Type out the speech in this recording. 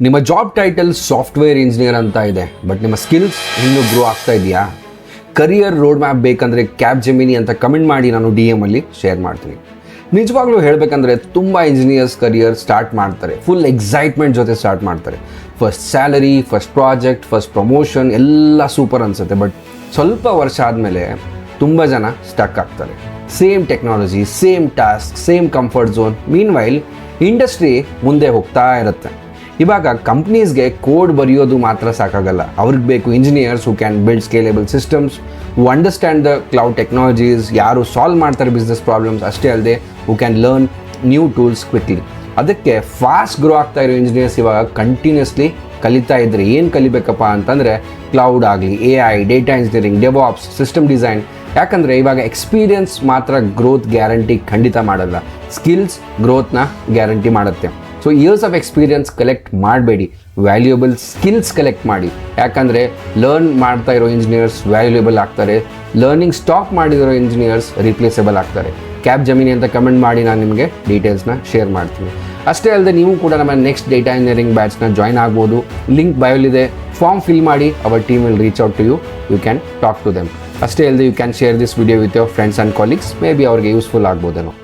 ನಿಮ್ಮ job title software engineer ಅಂತ ಇದೆ, ಬಟ್ ನಿಮ್ಮ ಸ್ಕಿಲ್ಸ್ ಇನ್ನೂ ಗ್ರೋ ಆಗ್ತಾ ಇದೆಯಾ? ಕರಿಯರ್ ರೋಡ್ ಮ್ಯಾಪ್ ಬೇಕಂದರೆ ಕ್ಯಾಪ್ಜೆಮಿನಿ ಅಂತ ಕಮೆಂಟ್ ಮಾಡಿ, ನಾನು DM ಅಲ್ಲಿ ಶೇರ್ ಮಾಡ್ತೀನಿ. ನಿಜವಾಗ್ಲೂ ಹೇಳಬೇಕಂದ್ರೆ ತುಂಬ ಇಂಜಿನಿಯರ್ಸ್ ಕರಿಯರ್ ಸ್ಟಾರ್ಟ್ ಮಾಡ್ತಾರೆ, ಫುಲ್ ಎಕ್ಸೈಟ್ಮೆಂಟ್ ಜೊತೆ ಸ್ಟಾರ್ಟ್ ಮಾಡ್ತಾರೆ. First salary, first project, first promotion ಎಲ್ಲ ಸೂಪರ್ ಅನಿಸುತ್ತೆ. ಬಟ್ ಸ್ವಲ್ಪ ವರ್ಷ ಆದಮೇಲೆ ತುಂಬ ಜನ ಸ್ಟಕ್ ಆಗ್ತಾರೆ. Same technology, same task, same comfort zone. Meanwhile industry ಮುಂದೆ ಹೋಗ್ತಾ ಇರುತ್ತೆ. ಇವಾಗ ಕಂಪ್ನೀಸ್ಗೆ ಕೋಡ್ ಬರೆಯೋದು ಮಾತ್ರ ಸಾಕಾಗಲ್ಲ, ಅವ್ರಿಗೆ ಬೇಕು engineers who can build scalable systems, who understand the cloud technologies, ಯಾರು ಸಾಲ್ವ್ ಮಾಡ್ತಾರೆ ಬಿಸ್ನೆಸ್ ಪ್ರಾಬ್ಲಮ್ಸ್. ಅಷ್ಟೇ ಅಲ್ಲದೆ who can learn new tools quickly. ಅದಕ್ಕೆ ಫಾಸ್ಟ್ ಗ್ರೋ ಆಗ್ತಾ ಇರೋ ಇಂಜಿನಿಯರ್ಸ್ ಇವಾಗ ಕಂಟಿನ್ಯೂಸ್ಲಿ ಕಲಿತಾ ಇದ್ರೆ ಏನು ಕಲಿಬೇಕಪ್ಪ ಅಂತಂದರೆ ಕ್ಲೌಡ್ ಆಗಲಿ, AI, data engineering, DevOps, system design. ಯಾಕಂದರೆ ಇವಾಗ ಎಕ್ಸ್ಪೀರಿಯನ್ಸ್ ಮಾತ್ರ ಗ್ರೋತ್ ಗ್ಯಾರಂಟಿ ಖಂಡಿತ ಮಾಡಲ್ಲ, ಸ್ಕಿಲ್ಸ್ ಗ್ರೋತ್ನ ಗ್ಯಾರಂಟಿ ಮಾಡುತ್ತೆ. So years of experience collect ಮಾಡಬೇಡಿ, ವ್ಯಾಲ್ಯೂಯಬಲ್ ಸ್ಕಿಲ್ಸ್ ಕಲೆಕ್ಟ್ ಮಾಡಿ. ಯಾಕಂದರೆ ಲರ್ನ್ ಮಾಡ್ತಾ ಇರೋ ಇಂಜಿನಿಯರ್ಸ್ ವ್ಯಾಲ್ಯೂಯಬಲ್ ಆಗ್ತಾರೆ, ಲರ್ನಿಂಗ್ ಸ್ಟಾಪ್ ಮಾಡಿರೋ ಇಂಜಿನಿಯರ್ಸ್ ರಿಪ್ಲೇಸಬಲ್ ಆಗ್ತಾರೆ. ಕ್ಯಾಪ್ಜೆಮಿನಿ ಅಂತ ಕಮೆಂಟ್ ಮಾಡಿ, ನಾನು ನಿಮಗೆ ಡೀಟೇಲ್ಸ್ನ ಶೇರ್ ಮಾಡ್ತೀನಿ. ಅಷ್ಟೇ ಅಲ್ಲದೆ ನೀವು ಕೂಡ ನಮ್ಮ ನೆಕ್ಸ್ಟ್ ಡೇಟಾ ಇಂಜಿನಿಯರಿಂಗ್ ಬ್ಯಾಚ್ನ ಜಾಯ್ನ್ ಆಗ್ಬೋದು. ಲಿಂಕ್ ಬಯೋಲಿದೆ, ಫಾರ್ಮ್ ಫಿಲ್ ಮಾಡಿ, our team will reach out to you. You can talk to them. ಅಷ್ಟೇ ಅಲ್ಲದೆ you can share this video with your friends and colleagues. Maybe ಅವ್ರಿಗೆ useful ಆಗ್ಬೋದೇನೋ.